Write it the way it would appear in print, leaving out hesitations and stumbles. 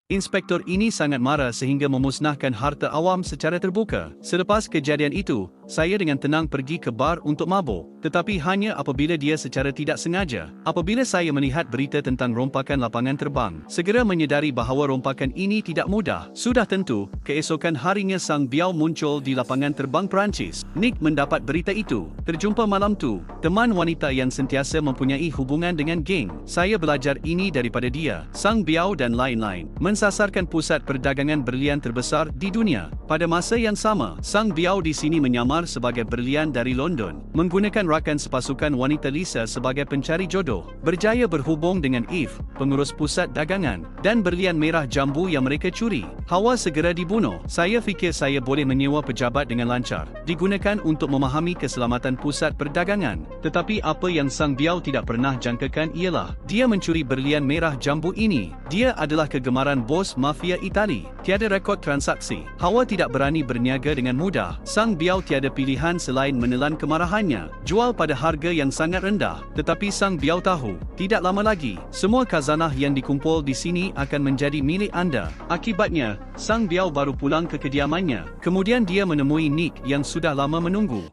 Inspektor ini sangat marah sehingga memusnahkan harta awam secara terbuka. Selepas kejadian itu, saya dengan tenang pergi ke bar untuk mabuk, tetapi hanya apabila dia secara tidak sengaja. Apabila saya melihat berita tentang rompakan lapangan terbang, segera menyedari bahawa rompakan ini tidak mudah. Sudah tentu, keesokan harinya Sang Biao muncul di lapangan terbang Perancis. Nick mendapat berita itu. Terjumpa malam tu, teman wanita yang sentiasa mempunyai hubungan dengan geng. Saya belajar ini daripada dia, Sang Biao dan lain-lain. Mensasarkan pusat perdagangan berlian terbesar di dunia. Pada masa yang sama, Sang Biao di sini menyamar sebagai berlian dari London, menggunakan rakan sepasukan wanita Lisa sebagai pencari jodoh, berjaya berhubung dengan Eve, pengurus pusat dagangan, dan berlian merah jambu yang mereka curi. Hawa segera dibunuh. Saya fikir saya boleh menyewa pejabat dengan lancar, digunakan untuk memahami keselamatan pusat perdagangan. Tetapi apa yang Sang Biao tidak pernah jangkakan ialah, dia mencuri berlian merah jambu ini. Dia adalah kegemaran bos mafia Itali. Tiada rekod transaksi. Hawa tidak berani berniaga dengan mudah. Sang Biao tiada pilihan selain menelan kemarahannya, jual pada harga yang sangat rendah. Tetapi Sang Biao tahu, tidak lama lagi, semua khazanah yang dikumpul di sini akan menjadi milik anda. Akibatnya, Sang Biao baru pulang ke kediamannya. Kemudian dia menemui Nick yang sudah lama menunggu.